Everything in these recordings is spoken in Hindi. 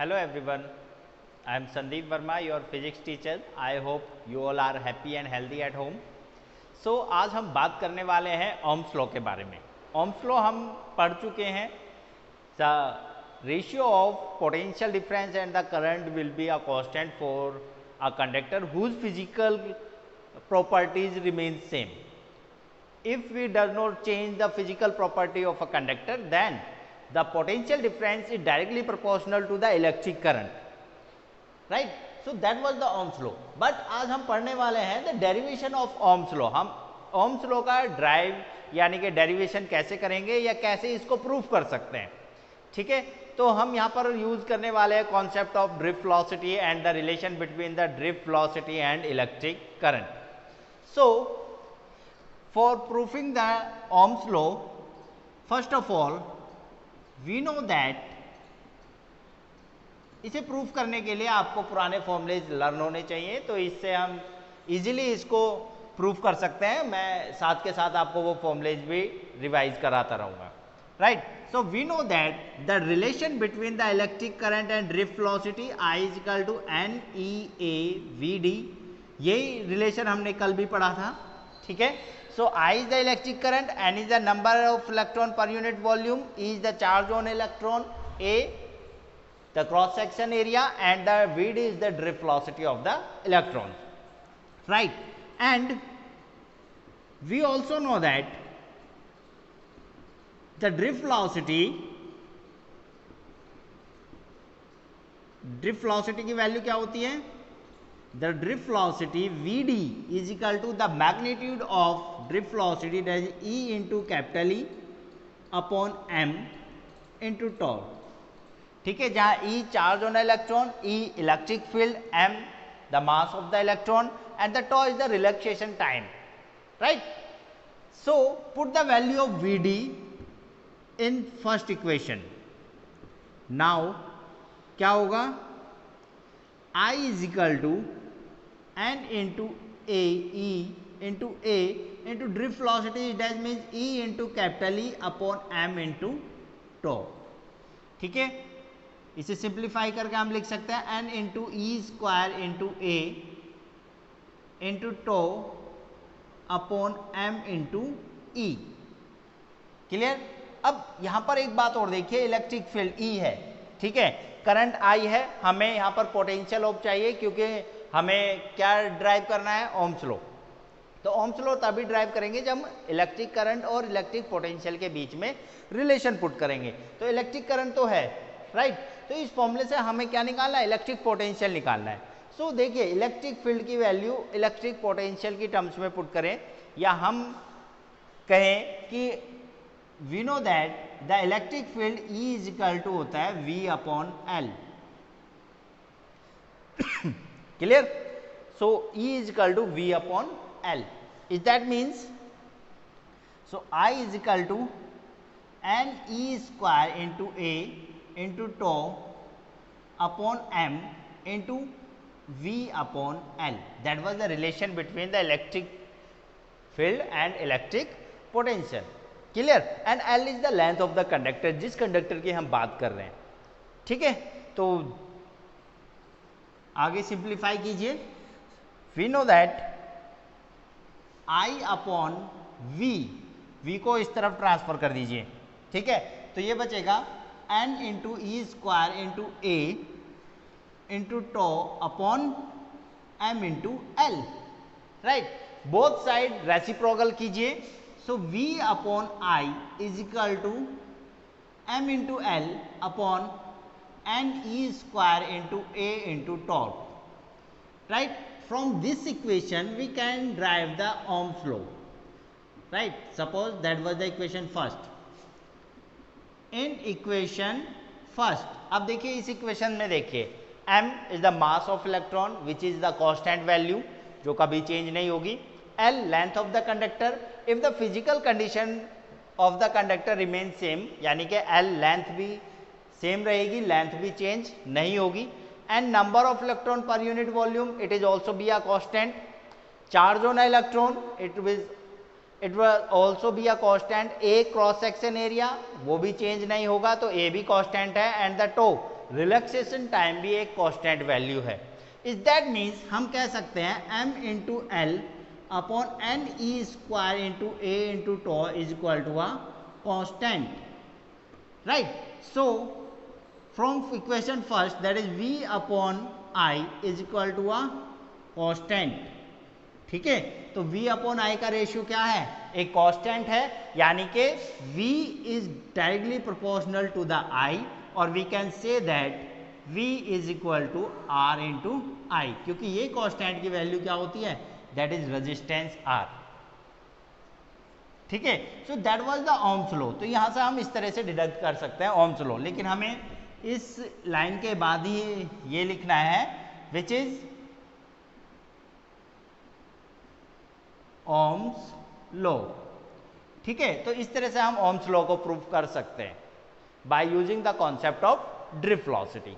Hello everyone, I am Sandeep Verma, your physics teacher. I hope you all are happy and healthy at home. So आज हम बात करने वाले हैं ओम्स लॉ के बारे में. ओम्स लॉ हम पढ़ चुके हैं. The ratio of potential difference and the current will be a constant for a conductor whose physical properties remain same. If we does not change the physical property of a conductor, then the potential difference is directly proportional to the electric current, right? So that was the Ohm's law. But आज हम पढ़ने वाले हैं the derivation of Ohm's law. हम Ohm's law का ड्राइव यानी कि डेरिवेशन कैसे करेंगे या कैसे इसको प्रूफ कर सकते हैं, ठीक है? तो हम यहाँ पर यूज करने वाले हैं concept of drift velocity and the relation between the drift velocity and electric current. So for proving the Ohm's law, first of all we know that इसे प्रूफ करने के लिए आपको पुराने फॉर्मूलेज लर्न होने चाहिए, तो इससे हम इजीली इसको प्रूफ कर सकते हैं. मैं साथ के साथ आपको वो फॉर्मूलेज भी रिवाइज कराता रहूँगा, right? So we know that the relation between the electric current and drift velocity I is equal to N E A V D. यही रिलेशन हमने कल भी पढ़ा था, ठीक है? So I is the electric current, N is the number of electron per unit volume, E is the charge on electron, A the cross section area, and the Vd is the drift velocity of the electron, right? And we also know that the drift velocity की वैल्यू क्या होती है? The drift velocity Vd is equal to the magnitude of drift velocity, that is E into capital E upon m into tau, ठीक है? जहाँ E charge on electron, E electric field, m the mass of the electron, and the tau is the relaxation time, right? So put the value of Vd in first equation. Now क्या होगा? I is equal to n into a e into a into drift velocity, that means E into capital E upon m into tau, ठीक है? इसे सिंप्लीफाई करके हम लिख सकते हैं n into e square into a into tau upon m into e. Clear? अब यहां पर एक बात और देखिए, इलेक्ट्रिक फील्ड E है, ठीक है? करंट I है, हमें यहाँ पर पोटेंशियल ऑफ चाहिए क्योंकि हमें क्या ड्राइव करना है? Ohm's law. तो ओम्स लॉ तभी ड्राइव करेंगे जब हम इलेक्ट्रिक करंट और इलेक्ट्रिक पोटेंशियल के बीच में रिलेशन पुट करेंगे. तो इलेक्ट्रिक करंट तो है, राइट? तो इस फॉर्मूले से हमें क्या निकालना है? इलेक्ट्रिक पोटेंशियल निकालना है. सो देखिए, इलेक्ट्रिक फील्ड की वैल्यू इलेक्ट्रिक पोटेंशियल की टर्म्स में पुट करें, या हम कहें कि we know that the electric field E is equal to होता है V upon L. Clear? So E is equal to V upon L. Is that means so I is equal to n E square into A into tau upon M into V upon L. That was the relation between the electric field and electric potential. Clear? And L is the length of the conductor, जिस कंडक्टर की हम बात कर रहे हैं, ठीक है? तो आगे सिंप्लीफाई कीजिए. We know that I upon V को इस तरफ ट्रांसफर कर दीजिए, ठीक है? तो ये बचेगा n into E square into A into tau upon m into L, right? Both side reciprocal कीजिए. So V upon I is equal to m into L upon n E square into A into tau, right? From this equation we can derive the Ohm's law, right? Suppose that was the equation first. In equation first, अब देखिए इस इक्वेशन में देखिए, m is the mass of electron which is the constant value जो कभी चेंज नहीं होगी. L length of the conductor, if the physical condition of the conductor remains same, यानी कि L length भी सेम रहेगी, लेंथ भी चेंज नहीं होगी. And number of electron per unit volume, it is also be a constant. Charge on electron, it will also be a constant. A cross section area वो भी चेंज नहीं होगा, तो ए भी कांस्टेंट है. And the tau, relaxation time भी एक कांस्टेंट वैल्यू है। इज दैट मीन्स हम कह सकते हैं m into L upon N E square into A into tau is equal to a constant, right. So from equation first that is v upon I is equal to a constant, ठीक है। तो v अपॉन आई का रेशियो क्या है, एक कांस्टेंट है, यानी कि v is directly proportional to the i, और we can say that v is equal to r into I, क्योंकि ये कांस्टेंट की वैल्यू क्या होती है, दैट इज रेजिस्टेंस r, ठीक है। So that was the Ohm's law. तो यहां से हम इस तरह से डिडक्ट कर सकते हैं ओम्स लॉ, लेकिन हमें इस लाइन के बाद ही ये लिखना है विच इज ओम्स लॉ, ठीक है। तो इस तरह से हम ओम्स लॉ को प्रूव कर सकते हैं by using the concept of drift velocity.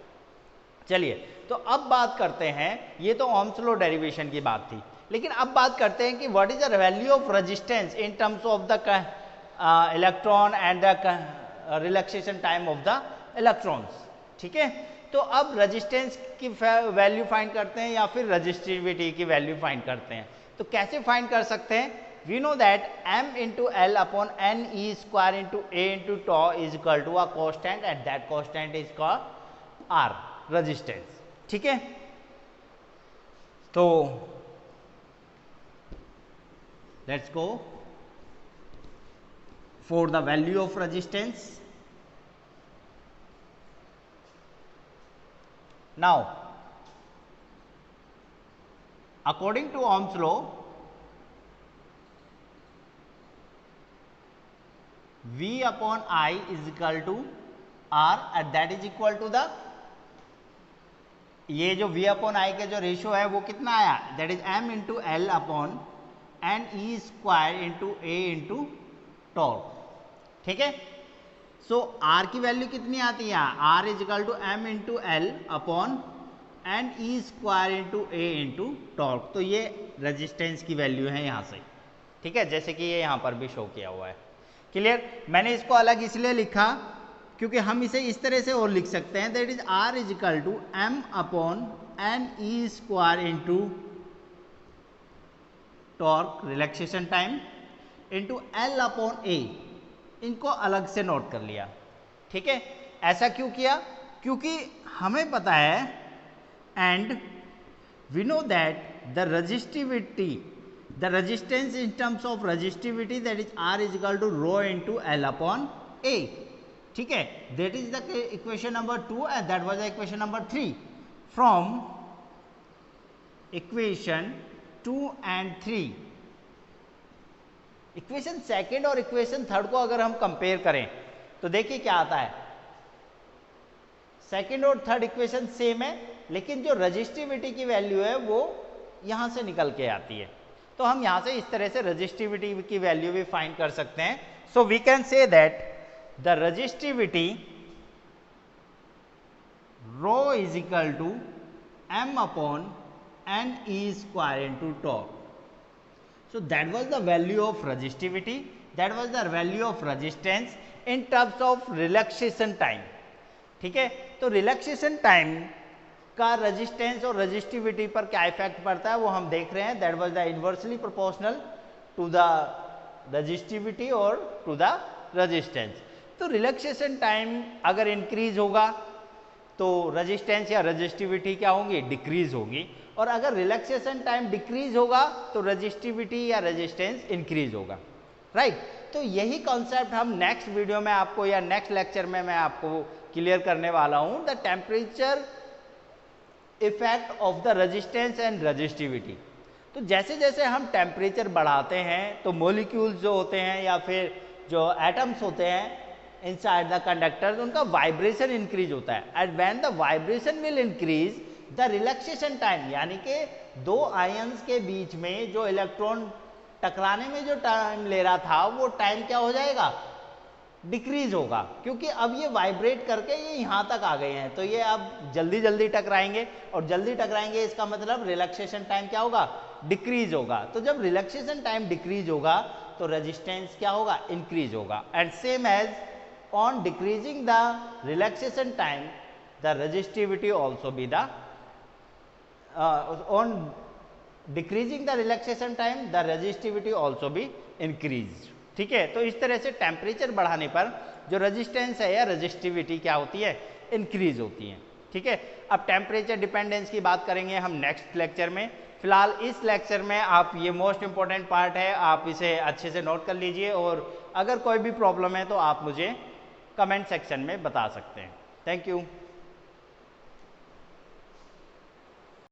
चलिए, तो अब बात करते हैं, ये तो ओम्स लॉ डेरिवेशन की बात थी, लेकिन अब बात करते हैं कि what is the value of resistance in terms of the electron and the relaxation time of the electrons, ठीक है। तो अब रेजिस्टेंस की वैल्यू फाइंड करते हैं या फिर रेजिस्टिविटी की वैल्यू फाइंड करते हैं। तो कैसे फाइंड कर सकते हैं, we know that m into L upon N E square into A into tau is equal to a constant and that constant is called r, resistance, ठीक है। तो let's go for the value of resistance. Now, according to Ohm's law, V upon I is equal to R and that is equal to the, ये जो V upon I के जो रेशियो है वो कितना आया, that is m into L upon N E square into A into torque, ठीक है। सो R की वैल्यू कितनी आती है, R is equal to m into L upon N E square into A into torque. तो ये रेजिस्टेंस की वैल्यू है यहाँ से, ठीक है, जैसे कि ये यहाँ पर भी शो किया हुआ है, क्लियर। मैंने इसको अलग इसलिए लिखा क्योंकि हम इसे इस तरह से और लिख सकते हैं, that is R is equal to m upon N E square into torque relaxation time into L upon A, इनको अलग से नोट कर लिया, ठीक है। ऐसा क्यों किया, क्योंकि हमें पता है and we know that the resistivity, the resistance in terms of resistivity that is R is equal to rho into L upon A, ठीक है। That is the equation number 2 and that was the equation number 3। From equation 2 and 3, equation second और इक्वेशन थर्ड को अगर हम कंपेयर करें तो देखिए क्या आता है, सेकेंड और थर्ड इक्वेशन सेम है, लेकिन जो रेजिस्टिविटी की वैल्यू है वो यहां से निकल के आती है। तो हम यहां से इस तरह से रेजिस्टिविटी की वैल्यू भी फाइंड कर सकते हैं। So we can say that the resistivity rho is equal to m upon N E square into torque. So that was the value of resistivity, that was the value of resistance in terms of relaxation time, ठीक है। तो रिलैक्सेशन टाइम का रेजिस्टेंस और रेजिस्टिविटी पर क्या इफेक्ट पड़ता है वो हम देख रहे हैं, that was the inversely proportional to the resistivity और टू द रेजिस्टेंस। तो रिलैक्सेशन टाइम अगर इंक्रीज होगा तो रेजिस्टेंस या रेजिस्टिविटी क्या होंगी, डिक्रीज होगी, और अगर रिलैक्सेशन टाइम डिक्रीज होगा तो रेजिस्टिविटी या रेजिस्टेंस इंक्रीज होगा, राइट। तो यही कॉन्सेप्ट हम नेक्स्ट वीडियो में आपको या नेक्स्ट लेक्चर में मैं आपको क्लियर करने वाला हूं, the temperature effect of the resistance and resistivity. तो जैसे जैसे हम टेम्परेचर बढ़ाते हैं तो मोलिक्यूल्स जो होते हैं या फिर जो एटम्स होते हैं इनसाइड द कंडक्टर, उनका वाइब्रेशन इंक्रीज होता है, and when the vibration will increase the relaxation time, यानी कि दो आयंस के बीच में जो इलेक्ट्रॉन टकराने में जो टाइम ले रहा था वो टाइम क्या हो जाएगा, डिक्रीज होगा, क्योंकि अब ये वाइब्रेट करके ये यहाँ तक आ गए हैं, तो ये अब जल्दी जल्दी टकराएंगे, और जल्दी टकराएंगे इसका मतलब रिलैक्सेशन टाइम क्या होगा, डिक्रीज होगा। तो जब रिलैक्सेशन टाइम डिक्रीज होगा तो रेजिस्टेंस क्या होगा, इंक्रीज होगा। And same as on decreasing the relaxation time the resistivity also be the on decreasing the relaxation time the resistivity also be increase. ठीक है, तो इस तरह से टेम्परेचर बढ़ाने पर जो रेजिस्टेंस है या रेजिस्टिविटी क्या होती है, इंक्रीज होती है। ठीक है, अब टेम्परेचर डिपेंडेंस की बात करेंगे हम नेक्स्ट लेक्चर में। फिलहाल इस लेक्चर में आप ये मोस्ट इंपॉर्टेंट पार्ट है, आप इसे अच्छे से नोट कर लीजिए और अगर कोई भी प्रॉब्लम है तो आप मुझे कमेंट सेक्शन में बता सकते हैं। Thank you.